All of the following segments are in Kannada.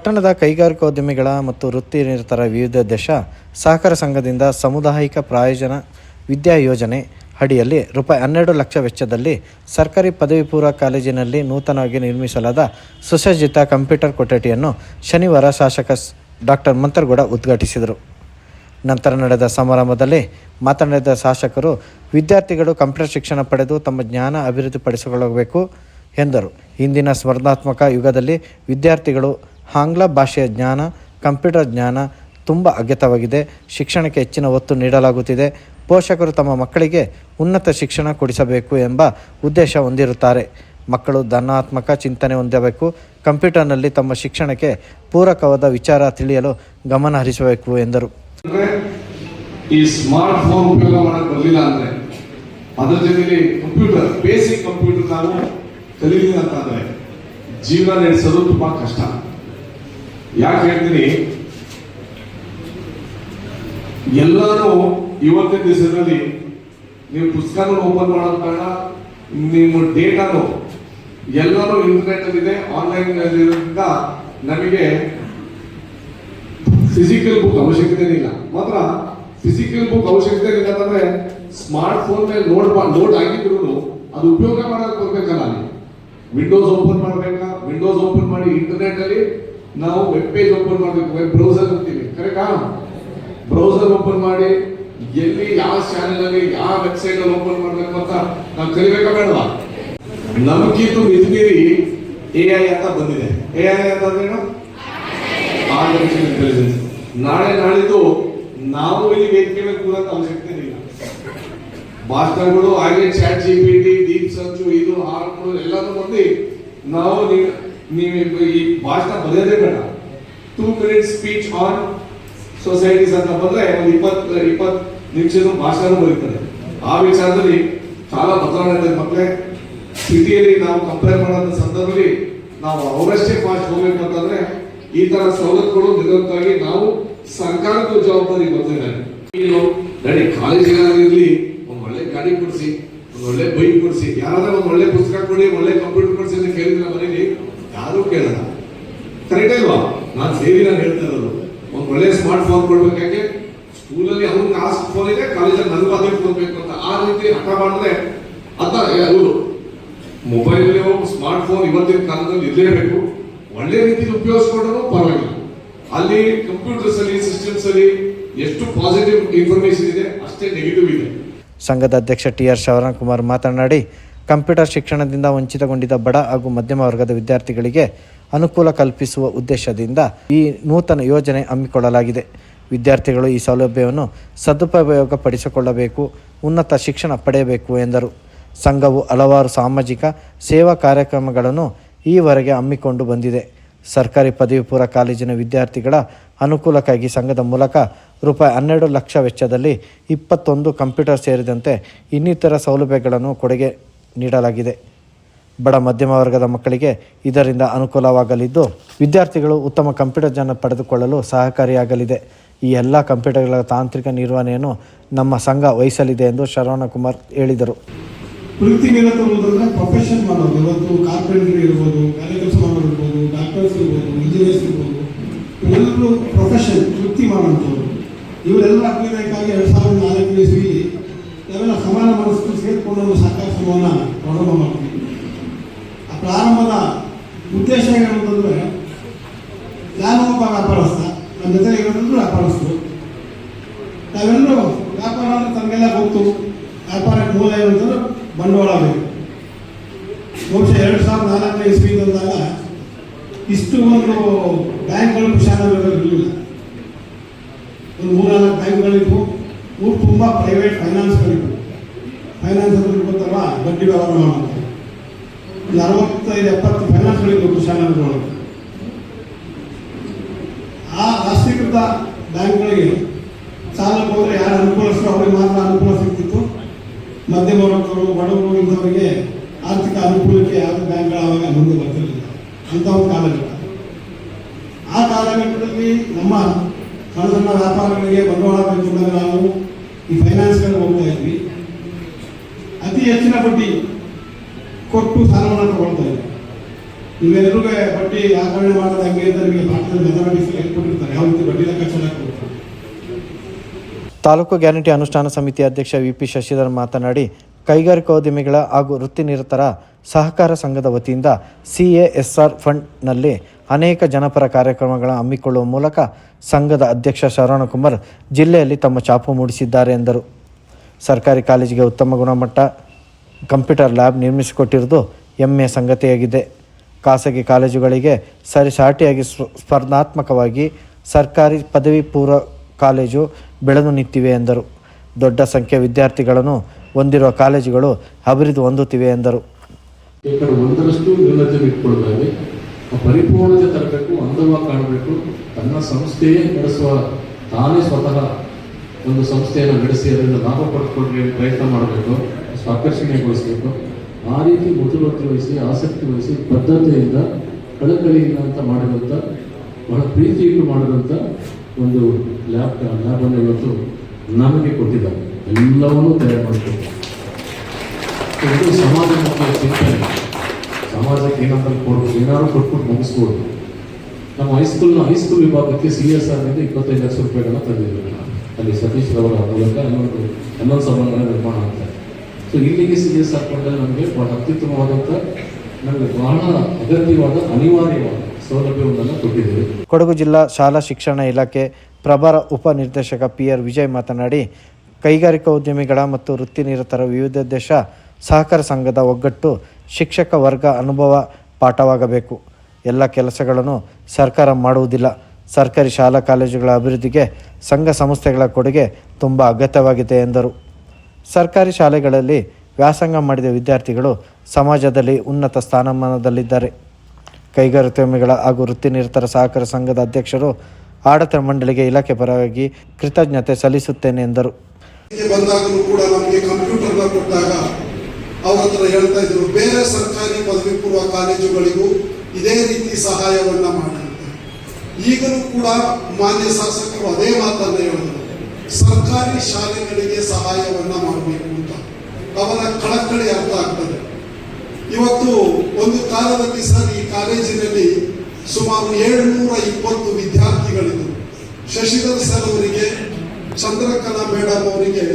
ಪಟ್ಟಣದ ಕೈಗಾರಿಕೋದ್ಯಮಿಗಳ ಮತ್ತು ವೃತ್ತಿನಿರತರ ವಿವಿಧ ದೇಶ ಸಹಕಾರ ಸಂಘದಿಂದ ಸಾಮುದಾಯಿಕ ಪ್ರಾಯೋಜನ ವಿದ್ಯಾ ಯೋಜನೆ ಅಡಿಯಲ್ಲಿ ₹12 ಲಕ್ಷ ವೆಚ್ಚದಲ್ಲಿ ಸರ್ಕಾರಿ ಪದವಿ ಪೂರ್ವ ಕಾಲೇಜಿನಲ್ಲಿ ನೂತನವಾಗಿ ನಿರ್ಮಿಸಲಾದ ಸುಸಜ್ಜಿತ ಕಂಪ್ಯೂಟರ್ ಕೊಠಡಿಯನ್ನು ಶನಿವಾರ ಶಾಸಕ ಡಾಕ್ಟರ್ ಮಂತ್ರಗೌಡ ಉದ್ಘಾಟಿಸಿದರು. ನಂತರ ನಡೆದ ಸಮಾರಂಭದಲ್ಲಿ ಮಾತನಾಡಿದ ಶಾಸಕರು, ವಿದ್ಯಾರ್ಥಿಗಳು ಕಂಪ್ಯೂಟರ್ ಶಿಕ್ಷಣ ಪಡೆದು ತಮ್ಮ ಜ್ಞಾನ ಅಭಿವೃದ್ಧಿಪಡಿಸಿಕೊಳ್ಳಬೇಕು ಎಂದರು. ಇಂದಿನ ಸ್ಪರ್ಧಾತ್ಮಕ ಯುಗದಲ್ಲಿ ವಿದ್ಯಾರ್ಥಿಗಳು ಆಂಗ್ಲ ಭಾಷೆಯ ಜ್ಞಾನ, ಕಂಪ್ಯೂಟರ್ ಜ್ಞಾನ ತುಂಬ ಅಗತ್ಯವಾಗಿದೆ. ಶಿಕ್ಷಣಕ್ಕೆ ಹೆಚ್ಚಿನ ಒತ್ತು ನೀಡಲಾಗುತ್ತಿದೆ. ಪೋಷಕರು ತಮ್ಮ ಮಕ್ಕಳಿಗೆ ಉನ್ನತ ಶಿಕ್ಷಣ ಕೊಡಿಸಬೇಕು ಎಂಬ ಉದ್ದೇಶ ಹೊಂದಿರುತ್ತಾರೆ. ಮಕ್ಕಳು ಧನಾತ್ಮಕ ಚಿಂತನೆ ಹೊಂದಬೇಕು. ಕಂಪ್ಯೂಟರ್ನಲ್ಲಿ ತಮ್ಮ ಶಿಕ್ಷಣಕ್ಕೆ ಪೂರಕವಾದ ವಿಚಾರ ತಿಳಿಯಲು ಗಮನ ಹರಿಸಬೇಕು ಎಂದರು. ಈ ಸ್ಮಾರ್ಟ್ ಫೋನ್ ಉಪಯೋಗ ಮಾಡಕ್ಕೆ ಬರಲಿಲ್ಲ ಅಂದ್ರೆ ಅದರ ಜೊತೆಗೆ ಕಂಪ್ಯೂಟರ್, ಬೇಸಿಕ್ ಕಂಪ್ಯೂಟರ್ ನಾವು ಕಲೀಲಿಲ್ಲ ಅಂತಂದ್ರೆ ಜೀವನ ನಡೆಸೋದು ತುಂಬಾ ಕಷ್ಟ. ಯಾಕೆ ಹೇಳ್ತೀನಿ, ಎಲ್ಲಾನು ಇವತ್ತಿನ ದಿವಸದಲ್ಲಿ ನೀವು ಪುಸ್ತಕನೂ ಓಪನ್ ಮಾಡೋದ್ ಬೇಡ, ನಿಮ್ಮ ಡೇಟಾನು ಎಲ್ಲಾನು ಇಂಟರ್ನೆಟ್ ಅಲ್ಲಿ ಇದೆ, ಆನ್ಲೈನ್ ಇರೋದ್ರಿಂದ ನಮಗೆ ಫಿಸಿಕಲ್ ಬುಕ್ ಅವಶ್ಯಕತೆ ಇಲ್ಲ. ಮಾತ್ರ ಫಿಸಿಕಲ್ ಬುಕ್ ಅವಶ್ಯಕತೆ ಇಲ್ಲ ಅಂತಂದ್ರೆ ಸ್ಮಾರ್ಟ್ ಫೋನ್ ಮೇಲೆ ನೋಡ್ ಆಗಿದ್ರು ಅದು ಉಪಯೋಗ ಮಾಡೋಕೆ ಬರ್ಬೇಕಲ್ಲ. ಅಲ್ಲಿ ವಿಂಡೋಸ್ ಓಪನ್ ಮಾಡ್ಬೇಕಾ, ವಿಂಡೋಸ್ ಓಪನ್ ಮಾಡಿ ಇಂಟರ್ನೆಟ್ ಅಲ್ಲಿ ನಾವು ವೆಬ್ ಪೇಜ್ ಓಪನ್ ಮಾಡ್ಬೇಕು, ವೆಬ್ ಬ್ರೌಸರ್ ಅಂತೀವಿ, ಕರೆಕ್ಟಾ? ಬ್ರೌಸರ್ ಓಪನ್ ಮಾಡಿ ಎಲ್ಲಿ ಯಾವ ಚಾನೆಲ್ ಅಲ್ಲಿ ಯಾವ ವೆಬ್ಸೈಟ್ ಅಲ್ಲಿ ಓಪನ್ ಮಾಡ್ಬೇಕು ಅಂತ ನಾವು ಕಲಿಬೇಕಾ ಬೇಡವಾ? ನಮಗಿಂತ ಮಿತಿಮೀರಿ AI ಅಂತ ಬಂದಿದೆ. AI ಅಂತಂದ್ರೇನು? Artificial intelligence. ನಾಳಿದ್ದು ನಾವು ಇಲ್ಲಿ ವೇದಿಕೆ ಮೇಲೆ ಕೂರಂತ ಅವಶ್ಯಕತೆ ಇಲ್ಲ. ಭಾಷಣಗಳು ಹಾಗೆ ಚಾಟ್ GPT, ಡೀಪ್ ಸರ್ಚ್, ಇದು ಹಾರ್ಗಳು ಎಲ್ಲಾನು ಬಂದು ನಾವು ನೀವು ಈ ಭಾಷಣ ಬರೆಯೋದೇ ಬೇಡ. 2 minutes ಸ್ಪೀಚ್ ಆನ್ ಸೊಸೈಟೀಸ್ ಅಂತ ಬಂದ್ರೆ ಒಂದು 20 ನಿಮಿಷದ ಭಾಷಣ ಬರೀತಾರೆ. ಆ ವಿಚಾರದಲ್ಲಿ చాలా ಬದಲಾವಣೆ ಇದೆ ಮಕ್ಕಳೇ. ಸಿಟಿಯಲ್ಲಿ ನಾವು ಕಂಪೇರ್ ಮಾಡೋ ಸಂದರ್ಭದಲ್ಲಿ ನಾವು ಅವರಷ್ಟೇ ಫಾಸ್ಟ್ ಹೋಗ್ಬೇಕು ಅಂತಂದ್ರೆ ಈ ತರ ಸವಲತ್ತುಗಳು ನಿರಂತರವಾಗಿ ನಾವು ಸರ್ಕಾರದ ಜವಾಬ್ದಾರಿ ಬರ್ತಿದ್ದಾರೆ. ನಡಿ ಕಾಲೇಜಿಗಾಗಿರ್ಲಿ ಒಂದು ಒಳ್ಳೆ ಗಾಡಿ ಕೊಡಿಸಿ, ಒಂದು ಒಳ್ಳೆ ಬೈಕ್ ಕೊಡಿಸಿ, ಯಾರಾದ್ರೂ ಒಂದು ಒಳ್ಳೆ ಪುಸ್ತಕ ಕೊಡಿ, ಒಳ್ಳೆ ಕಂಪ್ಯೂಟರ್ ಕೊಡಿಸಿ ಅಂತ ಕೇಳಿದ್ರೆ ಮನೇಲಿ ಯಾರು ಕೇಳಲ್ಲ. ಕರೆಕ್ಟ್ ಅಲ್ವಾ? ನಾನು ಹೇಳ್ತಾ ಇರೋದು ಒಂದು ಒಳ್ಳೆ ಸ್ಮಾರ್ಟ್ ಫೋನ್ ಕೊಡ್ಬೇಕು. ಯಾಕೆ ಸ್ಕೂಲಲ್ಲಿ ಅವ್ರಿಗೆ ಆ ಫೋನ್ ಇದೆ, ಕಾಲೇಜಲ್ಲಿ ನನಗೂ ಅದೇ ಫೋನ್ ಬೇಕು ಅಂತ ಆ ರೀತಿ ಹಠ ಮಾಡಿದ್ರೆ ಅಂತ ಅವರು ಮೊಬೈಲ್ ಸ್ಮಾರ್ಟ್ ಫೋನ್ ಇವತ್ತಿನ ಕಾಲದಲ್ಲಿ ಇರಲೇಬೇಕು. ಒಳ್ಳೆ ರೀತಿಯಲ್ಲಿ ಉಪಯೋಗಿಸ್ಕೊಂಡ್ರೂ ಪರವಾಗಿಲ್ಲ. ಅಲ್ಲಿ ಕಂಪ್ಯೂಟರ್ಸ್ ಅಲ್ಲಿ, ಸಿಸ್ಟಮ್ಸ್ ಅಲ್ಲಿ ಎಷ್ಟು ಪಾಸಿಟಿವ್ ಇನ್ಫಾರ್ಮೇಶನ್ ಇದೆ ಅಷ್ಟೇ ನೆಗೆಟಿವ್ ಇದೆ. ಸಂಘದ ಅಧ್ಯಕ್ಷ TR ಶರವಣಕುಮಾರ್ ಮಾತನಾಡಿ, ಕಂಪ್ಯೂಟರ್ ಶಿಕ್ಷಣದಿಂದ ವಂಚಿತಗೊಂಡಿದ್ದ ಬಡ ಹಾಗೂ ಮಧ್ಯಮ ವರ್ಗದ ವಿದ್ಯಾರ್ಥಿಗಳಿಗೆ ಅನುಕೂಲ ಕಲ್ಪಿಸುವ ಉದ್ದೇಶದಿಂದ ಈ ನೂತನ ಯೋಜನೆ ಹಮ್ಮಿಕೊಳ್ಳಲಾಗಿದೆ. ವಿದ್ಯಾರ್ಥಿಗಳು ಈ ಸೌಲಭ್ಯವನ್ನು ಸದುಪಯೋಗಪಡಿಸಿಕೊಳ್ಳಬೇಕು, ಉನ್ನತ ಶಿಕ್ಷಣ ಪಡೆಯಬೇಕು ಎಂದರು. ಸಂಘವು ಹಲವಾರು ಸಾಮಾಜಿಕ ಸೇವಾ ಕಾರ್ಯಕ್ರಮಗಳನ್ನು ಈವರೆಗೆ ಹಮ್ಮಿಕೊಂಡು ಬಂದಿದೆ. ಸರ್ಕಾರಿ ಪದವಿ ಪೂರ್ವ ಕಾಲೇಜಿನ ವಿದ್ಯಾರ್ಥಿಗಳ ಅನುಕೂಲಕ್ಕಾಗಿ ಸಂಘದ ಮೂಲಕ ₹12 ಲಕ್ಷ ವೆಚ್ಚದಲ್ಲಿ 21 ಕಂಪ್ಯೂಟರ್ ಸೇರಿದಂತೆ ಇನ್ನಿತರ ಸೌಲಭ್ಯಗಳನ್ನು ಕೊಡುಗೆ ನೀಡಲಾಗಿದೆ. ಬಡ ಮಧ್ಯಮ ವರ್ಗದ ಮಕ್ಕಳಿಗೆ ಇದರಿಂದ ಅನುಕೂಲವಾಗಲಿದ್ದು, ವಿದ್ಯಾರ್ಥಿಗಳು ಉತ್ತಮ ಕಂಪ್ಯೂಟರ್ ಜ್ಞಾನ ಪಡೆದುಕೊಳ್ಳಲು ಸಹಕಾರಿಯಾಗಲಿದೆ. ಈ ಎಲ್ಲ ಕಂಪ್ಯೂಟರ್ಗಳ ತಾಂತ್ರಿಕ ನಿರ್ವಹಣೆಯನ್ನು ನಮ್ಮ ಸಂಘ ವಹಿಸಲಿದೆ ಎಂದು ಶರವಣಕುಮಾರ್ ಹೇಳಿದರು. ವೃತ್ತಿ ನಿರತರುವುದಂದ್ರೆ ಪ್ರೊಫೆಷನ್ ಮಾಡೋದು. ಇವತ್ತು ಕಾರ್ಪೆಂಟ್ರಿ ಇರ್ಬೋದು, ಗಾರೆ ಕೆಲಸ ಮಾಡೋರು ಇರ್ಬೋದು, ಡಾಕ್ಟರ್ಸ್ ಇರ್ಬೋದು, ಇಂಜಿನಿಯರ್ಸ್ ಇರ್ಬೋದು, ಇವರೆಲ್ಲರೂ ಪ್ರೊಫೆಷನ್ ವೃತ್ತಿ ಮಾಡೋಂಥವ್ರು. ಇವರೆಲ್ಲ ಅಭಿನಯಕ್ಕಾಗಿ 2004 ಇಸ್ವಿಯಲ್ಲಿ ನಾವೆಲ್ಲ ಸಮಾನ ಮನಸ್ಸು ಸೇರಿಕೊಂಡು ಒಂದು ಸಹಕಾರ ಸಂಘವನ್ನು ಪ್ರಾರಂಭ ಮಾಡ್ತೀವಿ. ಆ ಪ್ರಾರಂಭದ ಉದ್ದೇಶ ಏನಂತಂದ್ರೆ, ನಾನು ಒಬ್ಬ ವ್ಯಾಪಾರಸ್ಥ, ನನ್ನ ಜೊತೆ ಇರೋದು ವ್ಯಾಪಾರಸ್ಥರು. ನಾವೆಲ್ಲರೂ ವ್ಯಾಪಾರ ಅಂದ್ರೆ ತಮಗೆಲ್ಲ ಗೊತ್ತು, ವ್ಯಾಪಾರಕ್ಕೆ ಮೂಲ ಏನಂತಂದ್ರೆ ಬಂಡವಾಳ ಬೇಕು. ಬಹುಶಃ 2004 ಇಸ್ವಿ ಬಂದಾಗ ಇಷ್ಟು ಒಂದು ಬ್ಯಾಂಕ್ಗಳು ಕುಶಾಲನಗರದಲ್ಲಿರಲಿಲ್ಲ. ಒಂದು 3-4 ಬ್ಯಾಂಕ್ಗಳಿದ್ವು. ಊರು ತುಂಬ ಪ್ರೈವೇಟ್ ಫೈನಾನ್ಸ್ಗಳಿದ್ವು. ಫೈನಾನ್ಸ್ ಅಂದ್ರೆ ಗೊತ್ತಲ್ವಾ, ಬಡ್ಡಿ ವ್ಯವಹಾರ ಮಾಡೋದು. 65-70 ಫೈನಾನ್ಸ್ಗಳಿದ್ವು ಕುಶಾಲನಗರದೊಳಗೆ. ಆ ರಾಷ್ಟ್ರೀಕೃತ ಬ್ಯಾಂಕ್ಗಳಿಗೆ ಸಾಲ ಹೋದರೆ ಯಾರು ಅನುಕೂಲಿಸ್ತೋ ಅವ್ರಿಗೆ ಮಾತ್ರ ಅನುಕೂಲ ಸಿಗ್ತಿತ್ತು. ಮಧ್ಯಮ ವರ್ಗದವರು, ಬಡವರು ಇಂಥವರಿಗೆ ಆರ್ಥಿಕ ಅನುಕೂಲಕ್ಕೆ ಯಾವ ಬ್ಯಾಂಕ್ಗಳು ಆವಾಗ ಮುಂದೆ ಬರ್ತಿರಲಿಲ್ಲ. ಅಂಥ ಒಂದು ಕಾಲಘಟ್ಟ. ಆ ಕಾಲಘಟ್ಟದಲ್ಲಿ ನಮ್ಮ ಸಣ್ಣ ಸಣ್ಣ ವ್ಯಾಪಾರಗಳಿಗೆ ಬಂಡವಾಳ ಬೇಕಂದಾಗ ನಾವು ಈ ಫೈನಾನ್ಸ್ಗಳಿಗೆ ಹೋಗ್ತಾ ಇದ್ವಿ. ಅತಿ ಹೆಚ್ಚಿನ ಬಡ್ಡಿ ಕೊಟ್ಟು ಸಾಲವನ್ನು ತಗೊಳ್ತಾ ಇದ್ವಿ. ನೀವೆಲ್ಲರೂ ಬಡ್ಡಿ ಆಕರಣೆ ಮಾಡೋದು ಹೆಂಗೆ ಅಂತ ನಿಮಗೆ ಪಾಠದ ಮೆಥಮೆಟಿಕ್ಸ್ ಹೇಳ್ಕೊಟ್ಟಿರ್ತಾರೆ, ಯಾವ ರೀತಿ ಬಡ್ಡಿ ಲೆಕ್ಕಾಚಾರ ಕೊಡ್ತಾರೆ. ತಾಲೂಕು ಗ್ಯಾರಂಟಿ ಅನುಷ್ಠಾನ ಸಮಿತಿ ಅಧ್ಯಕ್ಷ ವಿ.ಪಿ. ಶಶಿಧರ್ ಮಾತನಾಡಿ, ಕೈಗಾರಿಕೋದ್ಯಮಿಗಳ ಹಾಗೂ ವೃತ್ತಿನಿರತರ ಸಹಕಾರ ಸಂಘದ ವತಿಯಿಂದ CASR ಫಂಡ್ನಲ್ಲಿ ಅನೇಕ ಜನಪರ ಕಾರ್ಯಕ್ರಮಗಳ ಹಮ್ಮಿಕೊಳ್ಳುವ ಮೂಲಕ ಸಂಘದ ಅಧ್ಯಕ್ಷ ಶರವಣಕುಮಾರ್ ಜಿಲ್ಲೆಯಲ್ಲಿ ತಮ್ಮ ಛಾಪು ಮೂಡಿಸಿದ್ದಾರೆ ಎಂದರು. ಸರ್ಕಾರಿ ಕಾಲೇಜಿಗೆ ಉತ್ತಮ ಗುಣಮಟ್ಟ ಕಂಪ್ಯೂಟರ್ ಲ್ಯಾಬ್ ನಿರ್ಮಿಸಿಕೊಟ್ಟಿರುವುದು ಹೆಮ್ಮೆಯ ಸಂಗತಿಯಾಗಿದೆ. ಖಾಸಗಿ ಕಾಲೇಜುಗಳಿಗೆ ಸರಿಸಾಟಿಯಾಗಿ ಸ್ಪರ್ಧಾತ್ಮಕವಾಗಿ ಸರ್ಕಾರಿ ಪದವಿ ಪೂರ್ವ ಕಾಲೇಜು ಬೆಳೆದು ನಿಂತಿವೆ ಎಂದರು. ದೊಡ್ಡ ಸಂಖ್ಯೆಯ ವಿದ್ಯಾರ್ಥಿಗಳನ್ನು ಹೊಂದಿರುವ ಕಾಲೇಜುಗಳು ಅಭಿವೃದ್ಧಿ ಹೊಂದುತ್ತಿವೆ ಎಂದರು. ಒಂದರಷ್ಟು ನ್ಯೂನತೆ ಇಟ್ಕೊಳ್ಬೇಕು, ಪರಿಪೂರ್ಣತೆ ತರಬೇಕು, ಅಂದವಾಗಿ ಕಾಣಬೇಕು. ತನ್ನ ಸಂಸ್ಥೆಯೇ ನಡೆಸುವ ತಾನೇ ಸ್ವತಃ ಒಂದು ಸಂಸ್ಥೆಯನ್ನು ನಡೆಸಿ ಅದರಿಂದ ಲಾಭ ಪಡೆದುಕೊಳ್ಳಲು ಪ್ರಯತ್ನ ಮಾಡಬೇಕು, ಆಕರ್ಷಣೆಗೊಳಿಸಬೇಕು. ಆ ರೀತಿ ಮುತುವರ್ಜಿ ವಹಿಸಿ, ಆಸಕ್ತಿ ವಹಿಸಿ, ಬದ್ಧತೆಯಿಂದ ಕಳಕಳಿಯಿಂದ ಅಂತ ಮಾಡಿದಂಥ, ಬಹಳ ಪ್ರೀತಿಯಿಂದ ಮಾಡಿದಂಥ ಒಂದು ಲ್ಯಾಬನ್ನು ಇವತ್ತು ನಮಗೆ ಕೊಟ್ಟಿದ್ದಾರೆ. ಎಲ್ಲವನ್ನೂ ತಯಾರು ಮಾಡಿಕೊಟ್ಟು ಇದು ಸಮಾಜಮುಖಿ ಚಿಂತನೆ. ಸಮಾಜಕ್ಕೆ ಏನಾದರೂ ಕೊಡ್ಬೋದು, ಏನಾದರೂ ಕೊಟ್ಬಿಟ್ಟು ಮುಗಿಸ್ಬೋದು. ನಮ್ಮ ಹೈಸ್ಕೂಲ್ ವಿಭಾಗಕ್ಕೆ CSRನಿಂದ 25 ಲಕ್ಷ ರೂಪಾಯಿಗಳನ್ನ ತಂದಿದ್ದೀವಿ. ಅಲ್ಲಿ ಸತೀಶ್ ರವರ ಮೂಲಕ ಹನ್ನೊಂದು ಸಭಾಂಗಣ ನಿರ್ಮಾಣ ಆಗ್ತದೆ. ಸೊ ಇಲ್ಲಿಗೆ CSR ಫಂಡಲ್ಲಿ ನಮಗೆ ಬಹಳ ಅತ್ಯುತ್ತಮವಾದಂಥ, ನಮಗೆ ಬಹಳ ಅಗತ್ಯವಾದ, ಅನಿವಾರ್ಯವಾದ ಸೌಲಭ್ಯವನ್ನು ಕೊಟ್ಟಿದ್ದೇವೆ. ಕೊಡಗು ಜಿಲ್ಲಾ ಶಾಲಾ ಶಿಕ್ಷಣ ಇಲಾಖೆ ಪ್ರಭಾರ ಉಪನಿರ್ದೇಶಕ PR ವಿಜಯ್ ಮಾತನಾಡಿ, ಕೈಗಾರಿಕೋದ್ಯಮಿಗಳ ಮತ್ತು ವೃತ್ತಿನಿರತರ ವಿವಿಧೋದ್ದೇಶ ಸಹಕಾರ ಸಂಘದ ಒಗ್ಗಟ್ಟು ಶಿಕ್ಷಕ ವರ್ಗ ಅನುಭವ ಪಾಠವಾಗಬೇಕು. ಎಲ್ಲ ಕೆಲಸಗಳನ್ನು ಸರ್ಕಾರ ಮಾಡುವುದಿಲ್ಲ. ಸರ್ಕಾರಿ ಶಾಲಾ ಕಾಲೇಜುಗಳ ಅಭಿವೃದ್ಧಿಗೆ ಸಂಘ ಸಂಸ್ಥೆಗಳ ಕೊಡುಗೆ ತುಂಬ ಅಗತ್ಯವಾಗಿದೆ ಎಂದರು. ಸರ್ಕಾರಿ ಶಾಲೆಗಳಲ್ಲಿ ವ್ಯಾಸಂಗ ಮಾಡಿದ ವಿದ್ಯಾರ್ಥಿಗಳು ಸಮಾಜದಲ್ಲಿ ಉನ್ನತ ಸ್ಥಾನಮಾನದಲ್ಲಿದ್ದಾರೆ. ಕೈಗಾರಿಕೋದ್ಯಮಿಗಳ ಹಾಗೂ ವೃತ್ತಿನಿರತರ ಸಹಕಾರ ಸಂಘದ ಅಧ್ಯಕ್ಷರು ಆಡಳಿತ ಮಂಡಳಿಗೆ ಇಲಾಖೆ ಪರವಾಗಿ ಕೃತಜ್ಞತೆ ಸಲ್ಲಿಸುತ್ತೇನೆ ಎಂದರು. ಬಂದಾಗಲೂ ಕೂಡ ನಮಗೆ ಕಂಪ್ಯೂಟರ್ನ ಕೊಟ್ಟಾಗ ಅವ್ರ ಹತ್ರ ಹೇಳ್ತಾ ಇದ್ರು, ಬೇರೆ ಸರ್ಕಾರಿ ಪದವಿ ಪೂರ್ವ ಕಾಲೇಜುಗಳಿಗೂ ಇದೇ ರೀತಿ ಸಹಾಯವನ್ನ ಮಾಡಿರ್ತಾರೆ. ಈಗಲೂ ಕೂಡ ಮಾನ್ಯ ಶಾಸಕರು ಅದೇ ಮಾತನ್ನ ಹೇಳಿದ್ರು, ಸರ್ಕಾರಿ ಶಾಲೆಗಳಿಗೆ ಸಹಾಯವನ್ನ ಮಾಡಬೇಕು ಅಂತ. ಅವರ ಕಳಕಳಿ ಅರ್ಥ ಆಗ್ತದೆ. ಇವತ್ತು ಒಂದು ಕಾಲದಲ್ಲಿ ಸರ್ ಈ ಕಾಲೇಜಿನಲ್ಲಿ ಸುಮಾರು 720 ವಿದ್ಯಾರ್ಥಿಗಳಿದ್ದರು. ಶಶಿಧರ್ ಸರ್ ಅವರಿಗೆ, ಚಂದ್ರಕಲಾ ಮೇಡಮ್ ಅವರಿಗೆ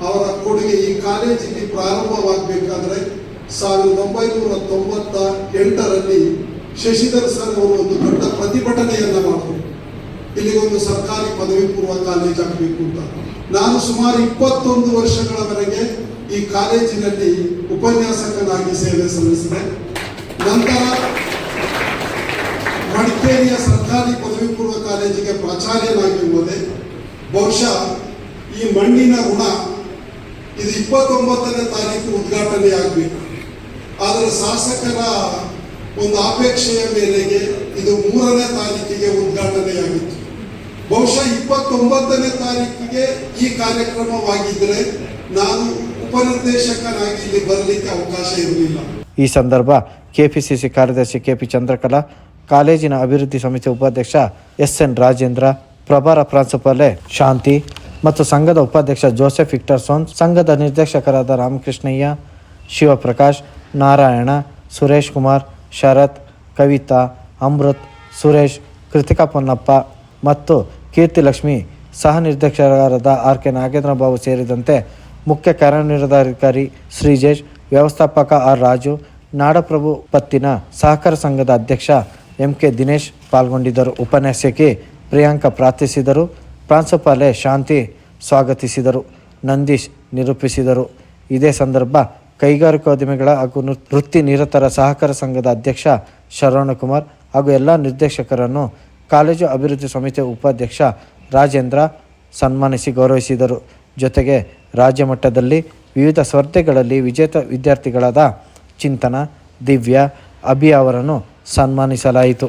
ಅವರ ಕೊಡುಗೆ ಈ ಕಾಲೇಜಿಗೆ ಪ್ರಾರಂಭವಾಗಬೇಕಾದ್ರೆ 1998ರಲ್ಲಿ ಶಶಿಧರ್ ಸರ್ ಅವರು ಒಂದು ದೊಡ್ಡ ಪ್ರತಿಭಟನೆಯನ್ನ ಮಾಡಿದ್ರು, ಇಲ್ಲಿಗೊಂದು ಸರ್ಕಾರಿ ಪದವಿ ಪೂರ್ವ ಕಾಲೇಜ್ ಆಗಬೇಕು ಅಂತ. ನಾನು ಸುಮಾರು 21 ವರ್ಷಗಳವರೆಗೆ ಈ ಕಾಲೇಜಿನಲ್ಲಿ ಉಪನ್ಯಾಸಕನಾಗಿ ಸೇವೆ ಸಲ್ಲಿಸಿದೆ. ನಂತರ ಮಡಿಕೇರಿಯ ಸರ್ಕಾರಿ ಪದವಿ ಪೂರ್ವ ಕಾಲೇಜಿಗೆ ಪ್ರಾಚಾರ್ಯನಾಗಿ ಹೋದೆ. ಬಹುಶಃ ಈ ಮಣ್ಣಿನ ಋಣ ಇದು 29ನೇ ತಾರೀಕು ಉದ್ಘಾಟನೆ ಆಗಬೇಕು. ಆದರೆ ಶಾಸಕರ ಒಂದು ಅಪೇಕ್ಷೆಯ ಮೇರೆಗೆ ಇದು 3ನೇ ತಾರೀಕಿಗೆ ಉದ್ಘಾಟನೆಯಾಗಿತ್ತು. ಬಹುಶಃ 29ನೇ ತಾರೀಕಿಗೆ ಈ ಕಾರ್ಯಕ್ರಮವಾಗಿದ್ದರೆ ನಾನು ಉಪನಿರ್ದೇಶಕನಾಗಿ ಇಲ್ಲಿ ಬರಲಿಕ್ಕೆ ಅವಕಾಶ ಇರಲಿಲ್ಲ. ಈ ಸಂದರ್ಭ KPCC ಕಾರ್ಯದರ್ಶಿ KP ಚಂದ್ರಕಲಾ, ಕಾಲೇಜಿನ ಅಭಿವೃದ್ಧಿ ಸಮಿತಿ ಉಪಾಧ್ಯಕ್ಷ SN ರಾಜೇಂದ್ರ, ಪ್ರಭಾರ ಪ್ರಾಂಶುಪಾಲೆ ಶಾಂತಿ ಮತ್ತು ಸಂಘದ ಉಪಾಧ್ಯಕ್ಷ ಜೋಸೆಫ್ ವಿಕ್ಟರ್ಸೋನ್, ಸಂಘದ ನಿರ್ದೇಶಕರಾದ ರಾಮಕೃಷ್ಣಯ್ಯ, ಶಿವಪ್ರಕಾಶ್, ನಾರಾಯಣ, ಸುರೇಶ್ ಕುಮಾರ್, ಶರತ್, ಕವಿತಾ, ಅಮೃತ್, ಸುರೇಶ್, ಕೃತಿಕಾ ಪೊನ್ನಪ್ಪ ಮತ್ತು ಕೀರ್ತಿಲಕ್ಷ್ಮಿ, ಸಹ ನಿರ್ದೇಶಕರಾದ RK ನಾಗೇಂದ್ರ ಬಾಬು ಸೇರಿದಂತೆ ಮುಖ್ಯ ಕಾರ್ಯನಿರ್ವಹಣಾಧಿಕಾರಿ ಶ್ರೀಜೇಶ್, ವ್ಯವಸ್ಥಾಪಕ R ರಾಜು, ನಾಡಪ್ರಭು ಪತ್ತಿನ ಸಹಕಾರ ಸಂಘದ ಅಧ್ಯಕ್ಷ MK ದಿನೇಶ್ ಪಾಲ್ಗೊಂಡಿದ್ದರು. ಉಪನ್ಯಾಸಕಿ ಪ್ರಿಯಾಂಕಾ ಪ್ರಾರ್ಥಿಸಿದರು. ಪ್ರಾಂಶುಪಾಲೆ ಶಾಂತಿ ಸ್ವಾಗತಿಸಿದರು. ನಂದೀಶ್ ನಿರೂಪಿಸಿದರು. ಇದೇ ಸಂದರ್ಭ ಕೈಗಾರಿಕೋದ್ಯಮಿಗಳ ಹಾಗೂ ವೃತ್ತಿ ನಿರತರ ಸಹಕಾರ ಸಂಘದ ಅಧ್ಯಕ್ಷ ಶರವಣಕುಮಾರ್ ಹಾಗೂ ಎಲ್ಲ ನಿರ್ದೇಶಕರನ್ನು ಕಾಲೇಜು ಅಭಿವೃದ್ಧಿ ಸಮಿತಿ ಉಪಾಧ್ಯಕ್ಷ ರಾಜೇಂದ್ರ ಸನ್ಮಾನಿಸಿ ಗೌರವಿಸಿದರು. ಜೊತೆಗೆ ರಾಜ್ಯ ಮಟ್ಟದಲ್ಲಿ ವಿವಿಧ ಸ್ಪರ್ಧೆಗಳಲ್ಲಿ ವಿಜೇತ ವಿದ್ಯಾರ್ಥಿಗಳಾದ ಚಿಂತನ, ದಿವ್ಯಾ, ಅಭಿ ಅವರನ್ನು ಸನ್ಮಾನಿಸಲಾಯಿತು.